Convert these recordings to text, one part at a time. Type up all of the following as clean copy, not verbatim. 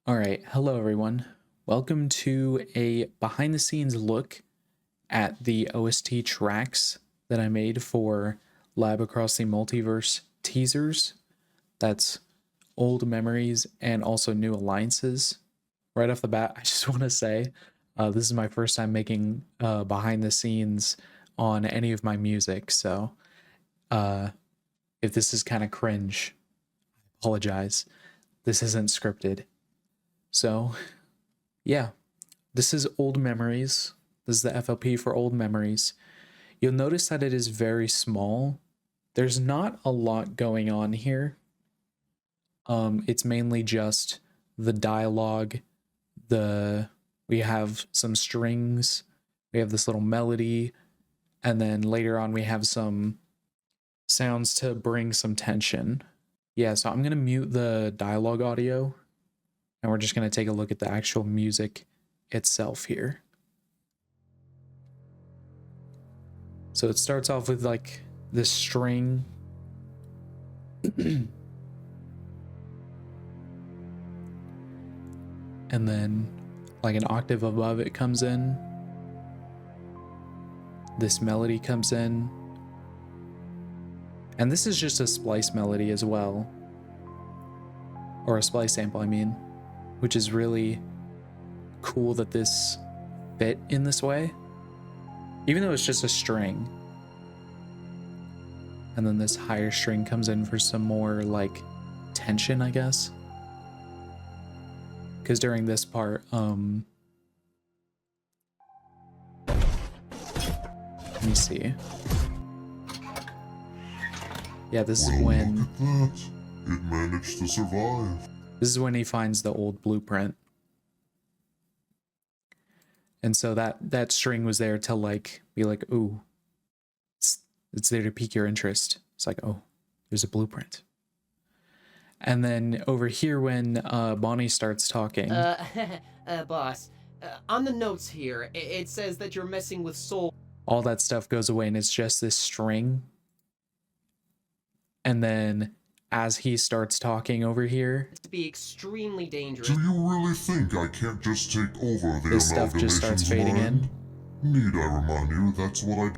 All right, hello everyone. Welcome to a behind the scenes look at the OST tracks that I made for Lab Across the Multiverse teasers. That's old memories and also new alliances. Right off the bat, I just want to say this is my first time making behind the scenes on any of my music. So if this is kind of cringe, I apologize. This isn't scripted. So yeah, this is old memories. This is the FLP for old memories. You'll notice that it is very small. There's not a lot going on here. It's mainly just the dialogue. We have some strings. We have this little melody, and then later on we have some sounds to bring some tension. Yeah, so I'm gonna mute the dialogue audio, and we're just gonna take a look at the actual music itself here. So it starts off with like this string. And then like an octave above it comes in. This melody comes in. And this is just a splice melody as well. Or a splice sample, I mean. Which is really cool that this fit in this way. Even though it's just a string. And then this higher string comes in for some more like tension, I guess. Because during this part, let me see. Yeah, this is when... Look at that. It managed to survive. This is when he finds the old blueprint. And so that string was there to like be like, ooh, it's there to pique your interest. It's like, oh, there's a blueprint. And then over here when Bonnie starts talking. Boss, on the notes here, it says that you're messing with soul. All that stuff goes away and it's just this string. And then as he starts talking over here, To be extremely dangerous. Do you really think I can't just take over the this stuff just starts amalgamation's fading mind? in. Need I remind you, that's what I...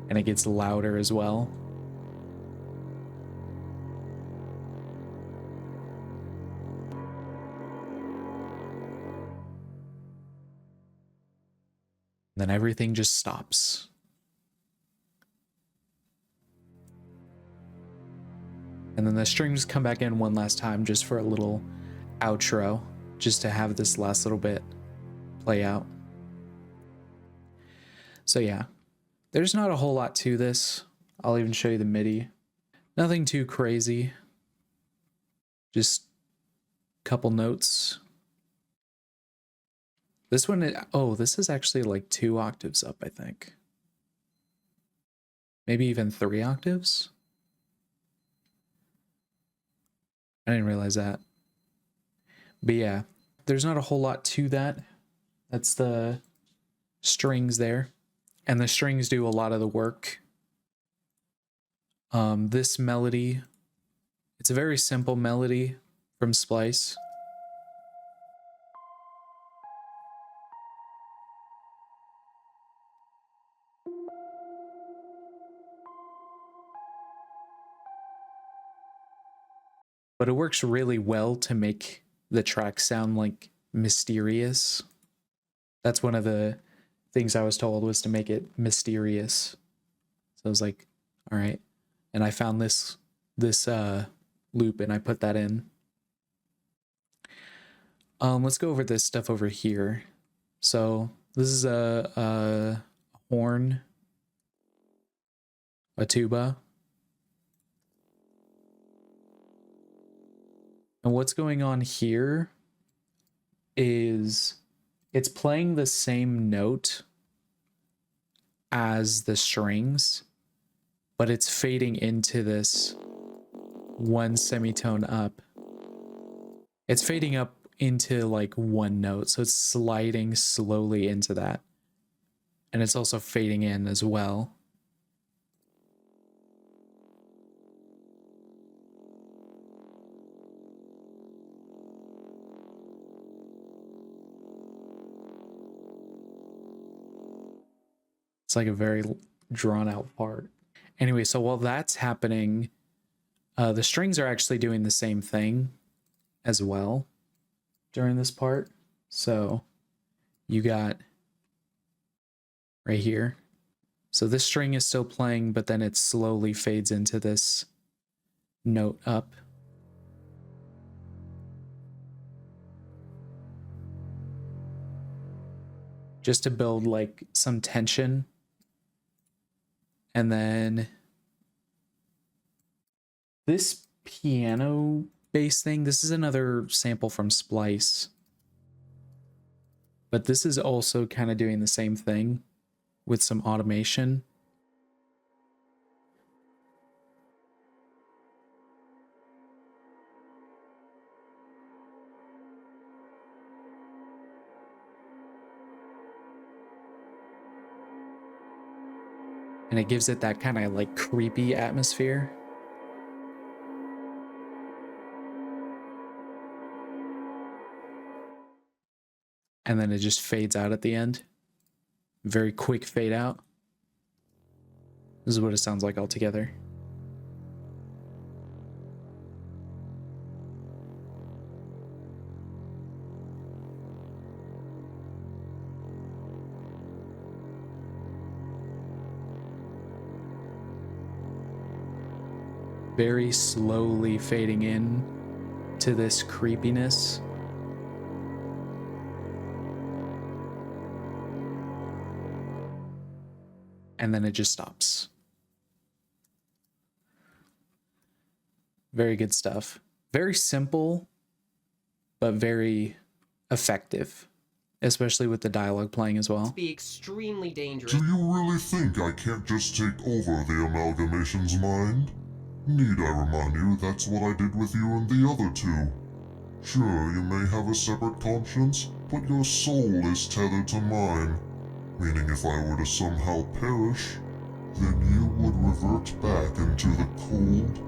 And it gets louder as well. Then everything just stops. And then the strings come back in one last time just for a little outro, just to have this last little bit play out. So yeah, there's not a whole lot to this. I'll even show you the MIDI. Nothing too crazy. Just a couple notes. This one, oh, this is actually like 2 octaves up, I think. Maybe even 3 octaves. I didn't realize that. But yeah, there's not a whole lot to that. That's the strings there. And the strings do a lot of the work. This melody, it's a very simple melody from Splice. But it works really well to make the track sound like mysterious. That's one of the things I was told, was to make it mysterious. So I was like, all right. And I found this loop and I put that in. Let's go over this stuff over here. So this is a horn, a tuba. And what's going on here is it's playing the same note as the strings, but it's fading into this one semitone up. It's fading up into like one note, so it's sliding slowly into that. And it's also fading in as well. It's like a very drawn out part. Anyway, so while that's happening, the strings are actually doing the same thing as well during this part. So you got right here. So this string is still playing, but then it slowly fades into this note up. Just to build like some tension. And then this piano bass thing, this is another sample from Splice. But this is also kind of doing the same thing with some automation. And it gives it that kind of like creepy atmosphere. And then it just fades out at the end. Very quick fade out. This is what it sounds like altogether. Very slowly fading in to this creepiness. And then it just stops. Very good stuff. Very simple, but very effective, especially with the dialogue playing as well. Be extremely dangerous. Do you really think I can't just take over the amalgamation's mind? Need I remind you that's what I did with you and the other two? Sure, you may have a separate conscience, but your soul is tethered to mine. Meaning if I were to somehow perish, then you would revert back into the cold,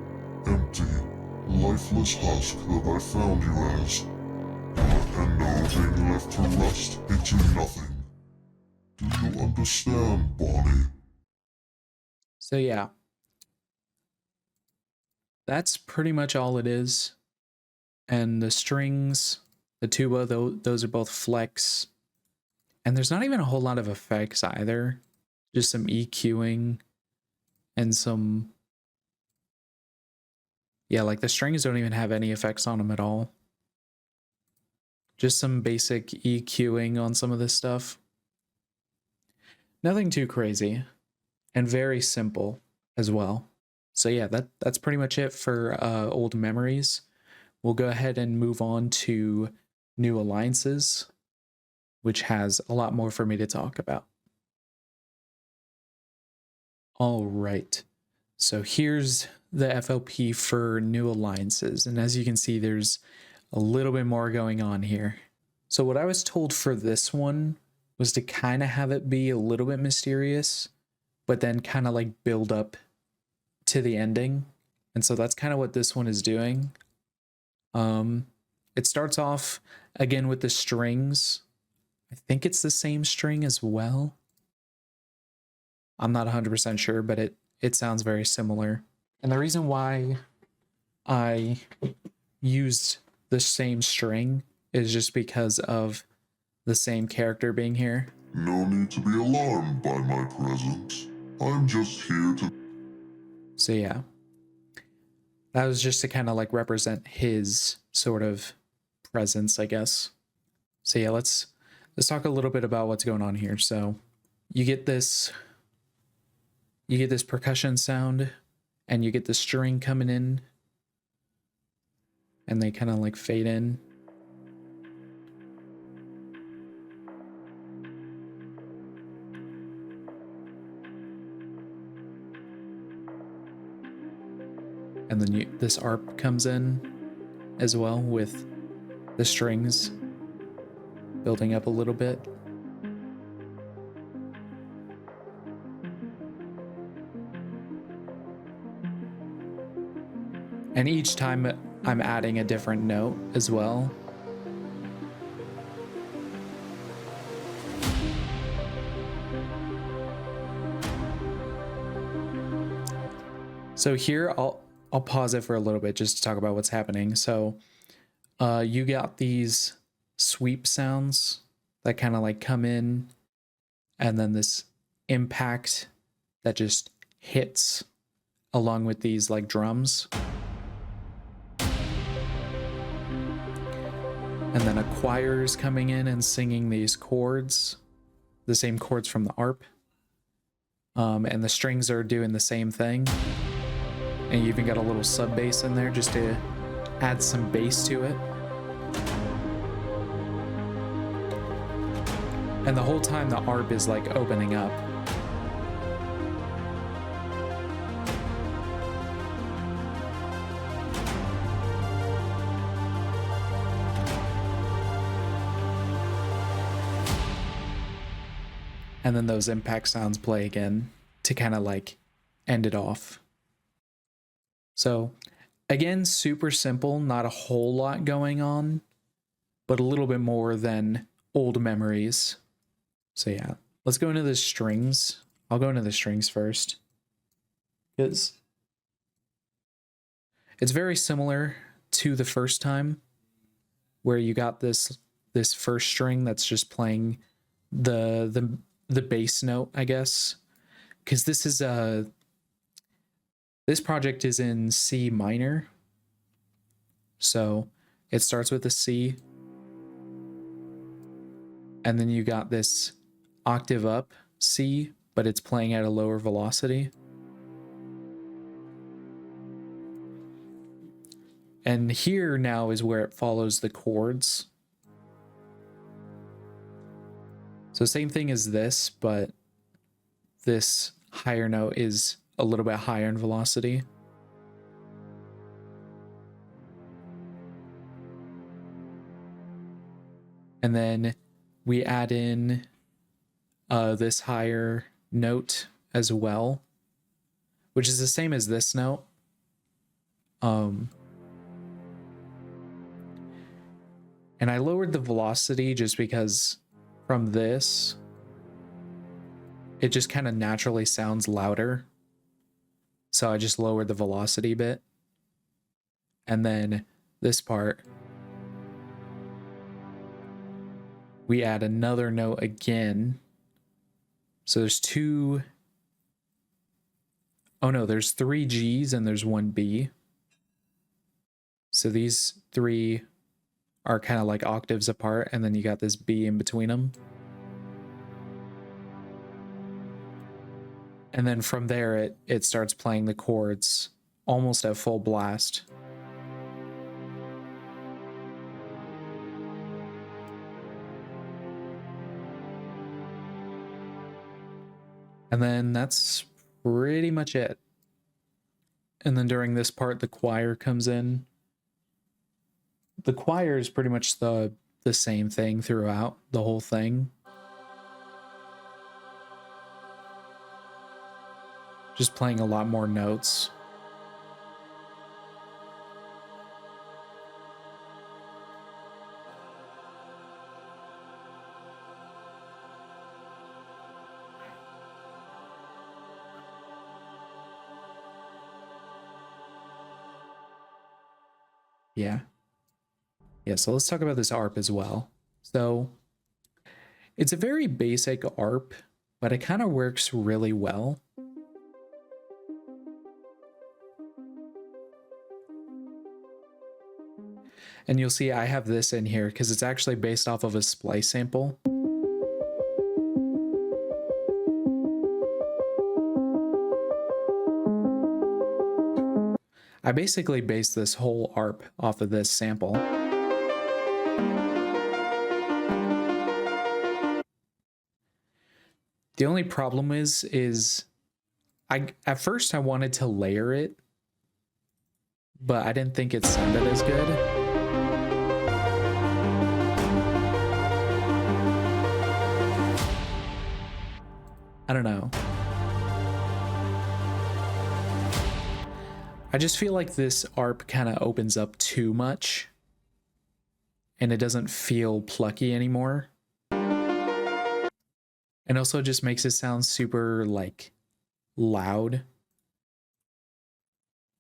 empty, lifeless husk that I found you as. And no being left to rust into nothing. Do you understand, Bonnie? So yeah. That's pretty much all it is. And the strings, the tuba, those are both flex. And there's not even a whole lot of effects either. Just some EQing and some... Yeah, like the strings don't even have any effects on them at all. Just some basic EQing on some of this stuff. Nothing too crazy. And very simple as well. So yeah, that's pretty much it for old memories. We'll go ahead and move on to new alliances, which has a lot more for me to talk about. All right, so here's the FLP for new alliances. And as you can see, there's a little bit more going on here. So what I was told for this one was to kind of have it be a little bit mysterious, but then kind of like build up to the ending. And so that's kind of what this one is doing. It starts off again with the strings. I think it's the same string as well. I'm not 100% sure, but it sounds very similar. And the reason why I used the same string is just because of the same character being here. No need to be alarmed by my presence. I'm just here to... So yeah, that was just to kind of like represent his sort of presence, I guess. So yeah, let's talk a little bit about what's going on here. So you get this percussion sound and you get the string coming in and they kind of like fade in. And then this ARP comes in as well with the strings building up a little bit. And each time I'm adding a different note as well. So here I'll pause it for a little bit just to talk about what's happening. So you got these sweep sounds that kind of like come in, and then this impact that just hits along with these like drums. And then a choir is coming in and singing these chords, the same chords from the ARP. And the strings are doing the same thing. And you even got a little sub bass in there just to add some bass to it. And the whole time the ARP is like opening up. And then those impact sounds play again to kind of like end it off. So again, super simple, not a whole lot going on, but a little bit more than old memories. So yeah, let's go into the strings. I'll go into the strings first, because it's very similar to the first time, where you got this first string that's just playing the bass note, I guess, because this project is in C minor. So it starts with a C, and then you got this octave up C, but it's playing at a lower velocity. And here now is where it follows the chords. So same thing as this, but this higher note is a little bit higher in velocity. And then we add in this higher note as well, which is the same as this note. And I lowered the velocity just because from this, it just kind of naturally sounds louder. So I just lowered the velocity a bit. And then this part, we add another note again. So there's two, oh no, there's 3 G's and there's 1 B. So these 3 are kind of like octaves apart, and then you got this B in between them. And then from there, it starts playing the chords almost at full blast. And then that's pretty much it. And then during this part, the choir comes in. The choir is pretty much the same thing throughout the whole thing. Just playing a lot more notes. Yeah. Yeah, so let's talk about this ARP as well. So it's a very basic ARP, but it kind of works really well. And you'll see I have this in here because it's actually based off of a splice sample. I basically based this whole ARP off of this sample. The only problem is at first I wanted to layer it, but I didn't think it sounded as good. I don't know. I just feel like this ARP kind of opens up too much, and it doesn't feel plucky anymore. And also just makes it sound super like loud.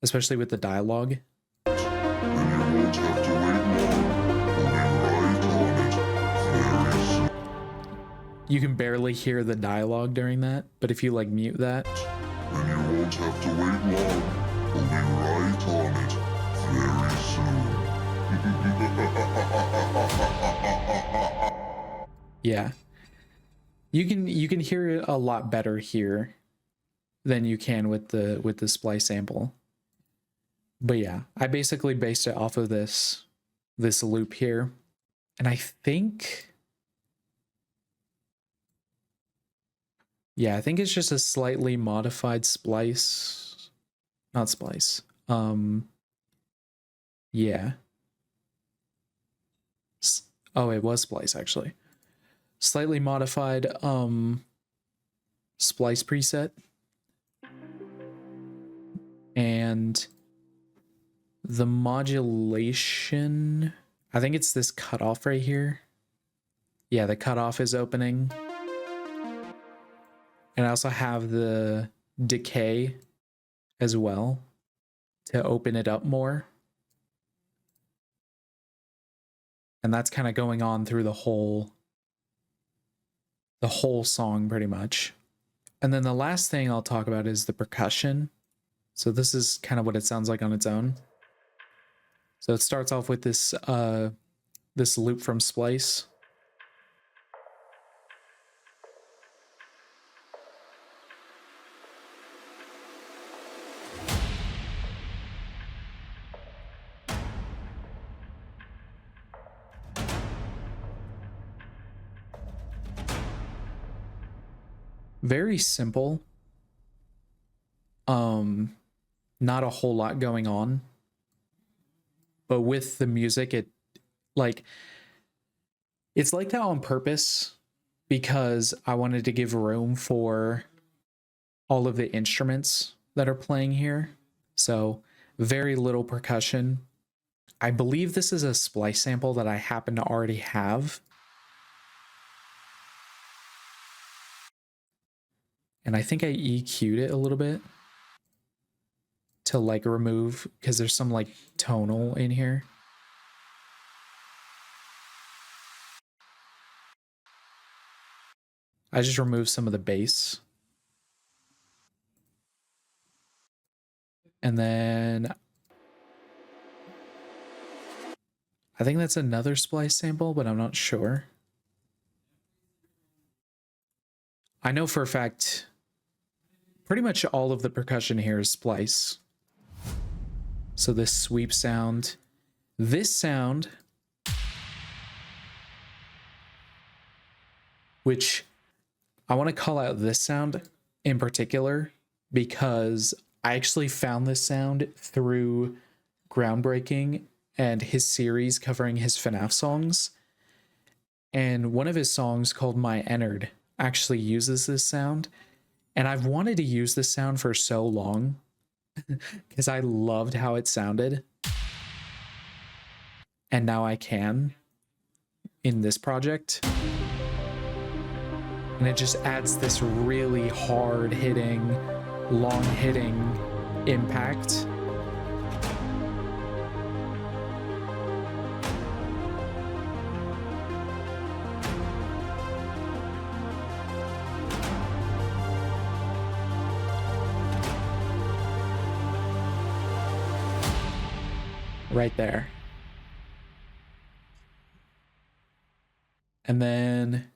especially with the dialogue. Then you won't have to wait long. I'll be right on it very soon. You can barely hear the dialogue during that, but if you like mute that, Then you won't have to wait long. I'll be right on it very soon. yeah. You can hear it a lot better here than you can with the splice sample. But yeah, I basically based it off of this loop here. And I think I think it's just a slightly modified splice. Not splice. Yeah. Oh, it was splice actually. Slightly modified splice preset. And the modulation, I think it's this cutoff right here. Yeah, the cutoff is opening. And I also have the decay as well to open it up more. And that's kind of going on through the whole song pretty much. And then the last thing I'll talk about is the percussion. So this is kind of what it sounds like on its own. So it starts off with this this loop from Splice. Very simple. Not a whole lot going on. But with the music, it's like that on purpose because I wanted to give room for all of the instruments that are playing here. So very little percussion. I believe this is a splice sample that I happen to already have. And I think I EQ'd it a little bit to like remove, because there's some like tonal in here. I just removed some of the bass. And then I think that's another splice sample, but I'm not sure. I know for a fact pretty much all of the percussion here is splice. So this sweep sound, this sound, which I want to call out this sound in particular because I actually found this sound through Groundbreaking and his series covering his FNAF songs. And one of his songs called My Ennard actually uses this sound. And I've wanted to use this sound for so long because I loved how it sounded. And now I can in this project. And it just adds this really hard hitting, long hitting impact. Right there. And then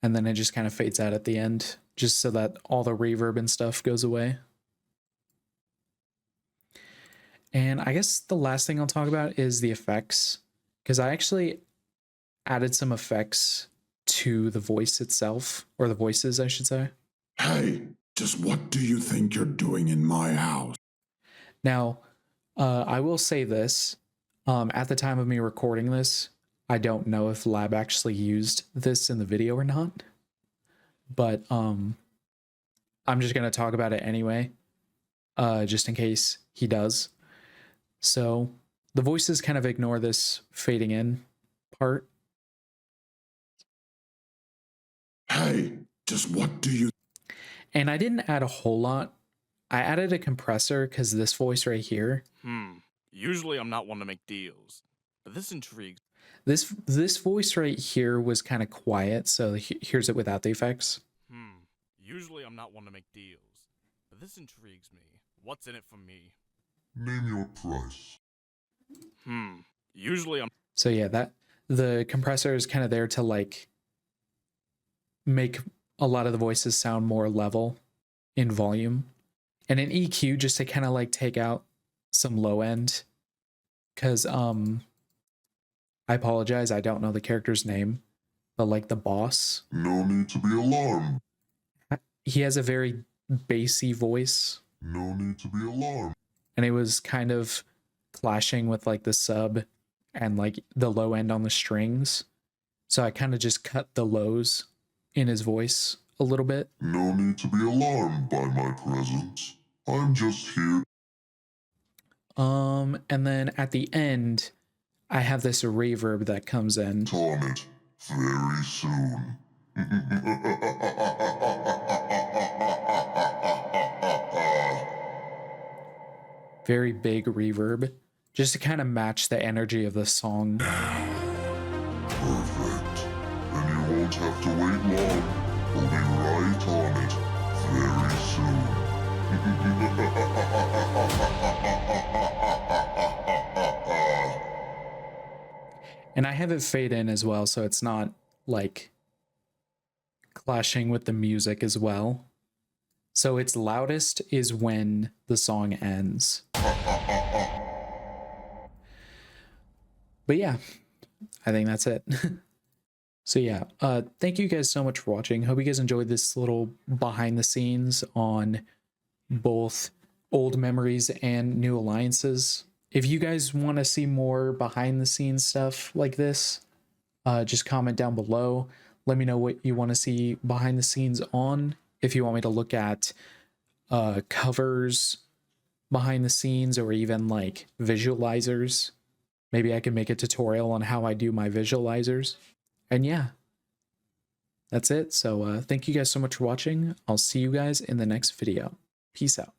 it just kind of fades out at the end, just so that all the reverb and stuff goes away. And I guess the last thing I'll talk about is the effects, because I actually added some effects to the voice itself, or the voices, I should say. Hey, just what do you think you're doing in my house? Now, I will say this, at the time of me recording this, I don't know if Lab actually used this in the video or not, but I'm just going to talk about it anyway, just in case he does. So the voices kind of ignore this fading in part. Hey, just what do you... And I didn't add a whole lot. I added a compressor because this voice right here, Usually I'm not one to make deals, but this intrigues. this voice right here was kind of quiet, so here's it without the effects. Usually I'm not one to make deals, but this intrigues me. What's in it for me? Name your price. Usually I'm. So yeah, that the compressor is kind of there to like make a lot of the voices sound more level in volume, and an EQ just to kind of like take out some low end, because I apologize, I don't know the character's name, but like the boss, No need to be alarmed. he has a very bassy voice, No need to be alarmed. and it was kind of clashing with like the sub and like the low end on the strings, so I kind of just cut the lows in his voice a little bit. No need to be alarmed by my presence. I'm just here. And then at the end, I have this reverb that comes in. On it very soon. Very big reverb, just to kind of match the energy of the song. Perfect. Then you won't have to wait long. We'll be right on it very soon. And I have it fade in as well, so it's not like clashing with the music as well. So its loudest is when the song ends. But yeah, I think that's it. So yeah, thank you guys so much for watching. Hope you guys enjoyed this little behind the scenes on both old memories and new alliances. If you guys want to see more behind the scenes stuff like this, just comment down below. Let me know what you want to see behind the scenes on. If you want me to look at covers behind the scenes, or even like visualizers, maybe I can make a tutorial on how I do my visualizers. And yeah, that's it. So thank you guys so much for watching. I'll see you guys in the next video. Peace out.